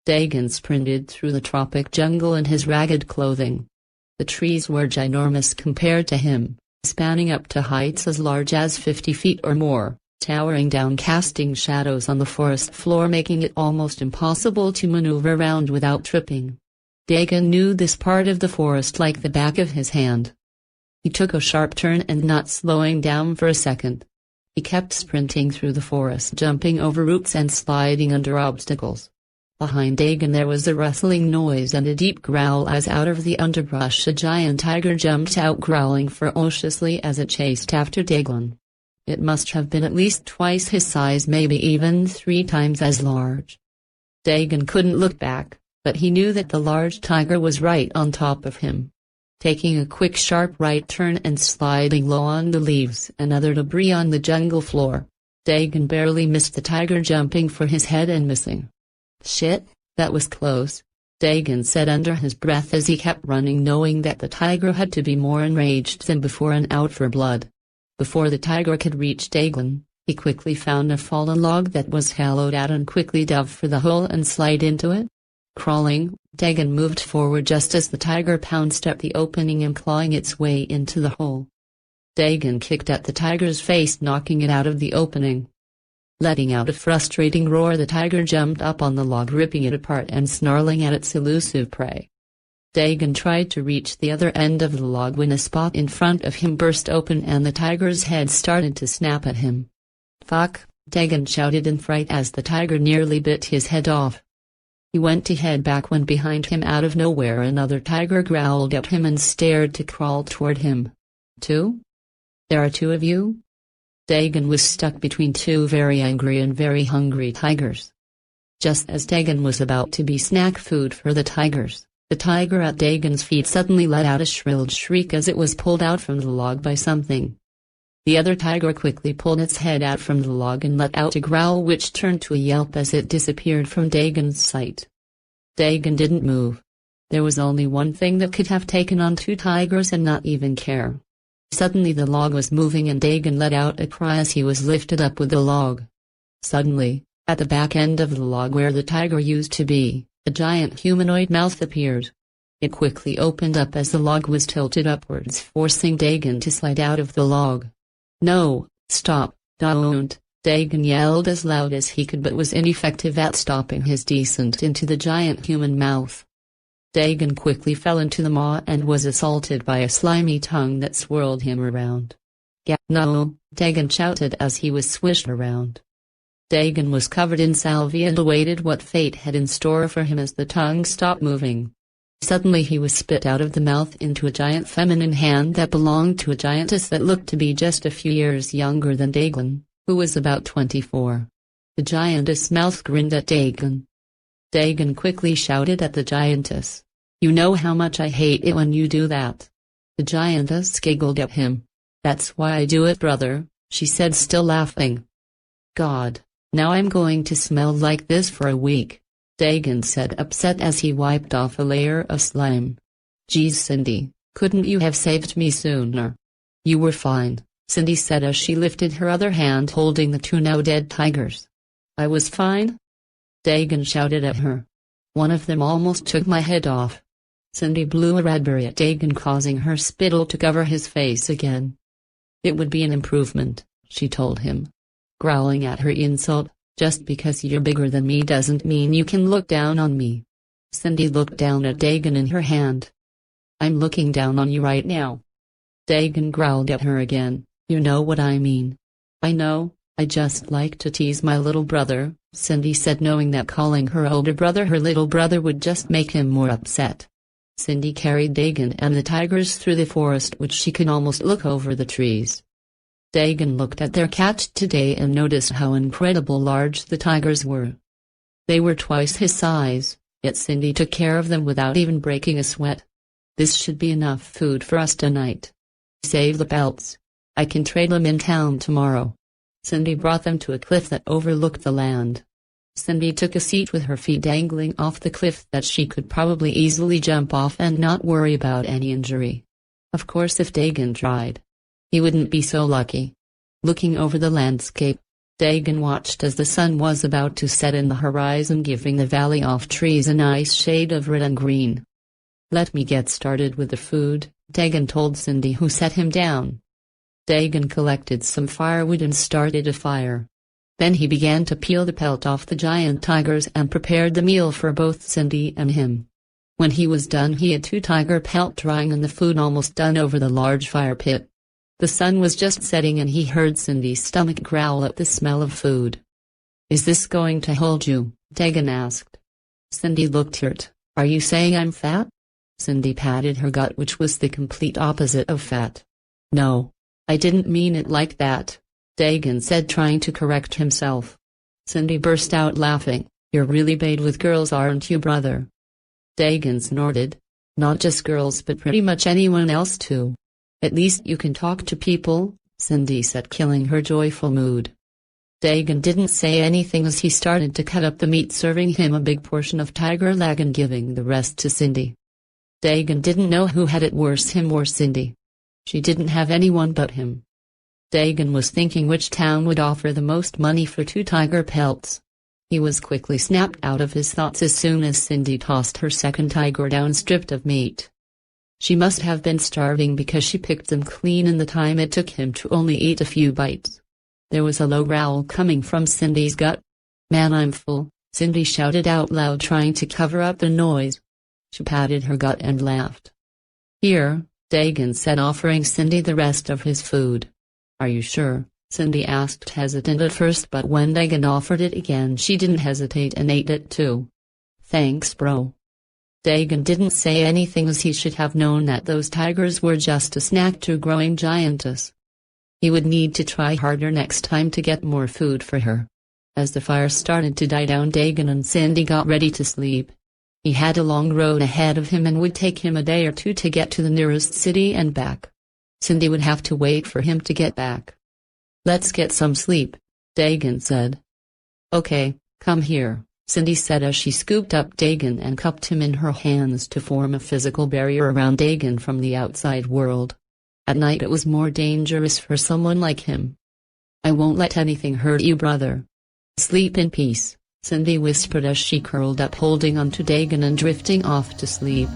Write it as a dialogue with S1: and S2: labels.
S1: Dagon sprinted through the tropic jungle in his ragged clothing. The trees were ginormous compared to him, spanning up to heights as large as 50 feet or more, towering down, casting shadows on the forest floor, making it almost impossible to maneuver around without tripping. Dagon knew this part of the forest like the back of his hand. He took a sharp turn and, not slowing down for a second, he kept sprinting through the forest, jumping over roots and sliding under obstacles. Behind Dagon there was a rustling noise and a deep growl as out of the underbrush a giant tiger jumped out, growling ferociously as it chased after Dagon. It must have been at least twice his size, maybe even 3 times as large. Dagon couldn't look back, but he knew that the large tiger was right on top of him. Taking a quick sharp right turn and sliding low on the leaves and other debris on the jungle floor, Dagon barely missed the tiger, jumping for his head and missing. "Shit, that was close," Dagon said under his breath as he kept running, knowing that the tiger had to be more enraged than before and out for blood. Before the tiger could reach Dagon, he quickly found a fallen log that was hollowed out and quickly dove for the hole and slid into it. Crawling, Dagon moved forward just as the tiger pounced at the opening and clawing its way into the hole. Dagon kicked at the tiger's face, knocking it out of the opening. Letting out a frustrating roar, the tiger jumped up on the log, ripping it apart and snarling at its elusive prey. Dagon tried to reach the other end of the log when a spot in front of him burst open and the tiger's head started to snap at him. "Fuck," Dagon shouted in fright as the tiger nearly bit his head off. He went to head back when behind him, out of nowhere, another tiger growled at him and stared to crawl toward him. "Two? There are 2 of you?" Dagon was stuck between 2 very angry and very hungry tigers. Just as Dagon was about to be snack food for the tigers, the tiger at Dagon's feet suddenly let out a shrilled shriek as it was pulled out from the log by something. The other tiger quickly pulled its head out from the log and let out a growl which turned to a yelp as it disappeared from Dagon's sight. Dagon didn't move. There was only one thing that could have taken on 2 tigers and not even care. Suddenly the log was moving and Dagon let out a cry as he was lifted up with the log. Suddenly, at the back end of the log where the tiger used to be, a giant humanoid mouth appeared. It quickly opened up as the log was tilted upwards, forcing Dagon to slide out of the log. "No, stop, don't," Dagon yelled as loud as he could, but was ineffective at stopping his descent into the giant human mouth. Dagon quickly fell into the maw and was assaulted by a slimy tongue that swirled him around. "No," Dagon shouted as he was swished around. Dagon was covered in salvia and awaited what fate had in store for him as the tongue stopped moving. Suddenly he was spit out of the mouth into a giant feminine hand that belonged to a giantess that looked to be just a few years younger than Dagon, who was about 24. The giantess' mouth grinned at Dagon. Dagon quickly shouted at the giantess, "You know how much I hate it when you do that." The giantess giggled at him. "That's why I do it, brother," she said, still laughing. "God, now I'm going to smell like this for a week," Dagon said, upset as he wiped off a layer of slime. "Geez, Cindy, couldn't you have saved me sooner?" "You were fine," Cindy said as she lifted her other hand holding the 2 now dead tigers. "I was fine?" Dagon shouted at her. "One of them almost took my head off." Cindy blew a raspberry at Dagon, causing her spittle to cover his face again. "It would be an improvement," she told him. Growling at her insult, "Just because you're bigger than me doesn't mean you can look down on me." Cindy looked down at Dagon in her hand. "I'm looking down on you right now." Dagon growled at her again. "You know what I mean." "I know, I just like to tease my little brother," Cindy said, knowing that calling her older brother her little brother would just make him more upset. Cindy carried Dagon and the tigers through the forest, which she could almost look over the trees. Dagon looked at their catch today and noticed how incredible large the tigers were. They were twice his size, yet Cindy took care of them without even breaking a sweat. "This should be enough food for us tonight. Save the pelts. I can trade them in town tomorrow." Cindy brought them to a cliff that overlooked the land. Cindy took a seat with her feet dangling off the cliff that she could probably easily jump off and not worry about any injury. Of course, if Dagon tried, he wouldn't be so lucky. Looking over the landscape, Dagon watched as the sun was about to set in the horizon, giving the valley of trees a nice shade of red and green. "Let me get started with the food," Dagon told Cindy, who set him down. Dagon collected some firewood and started a fire. Then he began to peel the pelt off the giant tigers and prepared the meal for both Cindy and him. When he was done, he had 2 tiger pelt drying and the food almost done over the large fire pit. The sun was just setting and he heard Cindy's stomach growl at the smell of food. "Is this going to hold you?" Dagon asked. Cindy looked hurt. "Are you saying I'm fat?" Cindy patted her gut, which was the complete opposite of fat. "No. I didn't mean it like that," Dagon said, trying to correct himself. Cindy burst out laughing. "You're really bad with girls, aren't you, brother?" Dagon snorted. "Not just girls, but pretty much anyone else too. At least you can talk to people," Cindy said, killing her joyful mood. Dagon didn't say anything as he started to cut up the meat, serving him a big portion of tiger leg and giving the rest to Cindy. Dagon didn't know who had it worse, him or Cindy. She didn't have anyone but him. Dagon was thinking which town would offer the most money for 2 tiger pelts. He was quickly snapped out of his thoughts as soon as Cindy tossed her second tiger down, stripped of meat. She must have been starving because she picked them clean in the time it took him to only eat a few bites. There was a low growl coming from Cindy's gut. "Man, I'm full," Cindy shouted out loud, trying to cover up the noise. She patted her gut and laughed. "Here," Dagon said, offering Cindy the rest of his food. "Are you sure?" Cindy asked, hesitant at first, but when Dagon offered it again she didn't hesitate and ate it too. "Thanks, bro." Dagon didn't say anything as he should have known that those tigers were just a snack to growing giantess. He would need to try harder next time to get more food for her. As the fire started to die down, Dagon and Cindy got ready to sleep. He had a long road ahead of him and would take him a day or two to get to the nearest city and back. Cindy would have to wait for him to get back. "Let's get some sleep," Dagon said. "Okay, come here," Cindy said as she scooped up Dagon and cupped him in her hands to form a physical barrier around Dagon from the outside world. At night it was more dangerous for someone like him. "I won't let anything hurt you, brother." "Sleep in peace," Cindy whispered as she curled up, holding onto Dagon and drifting off to sleep.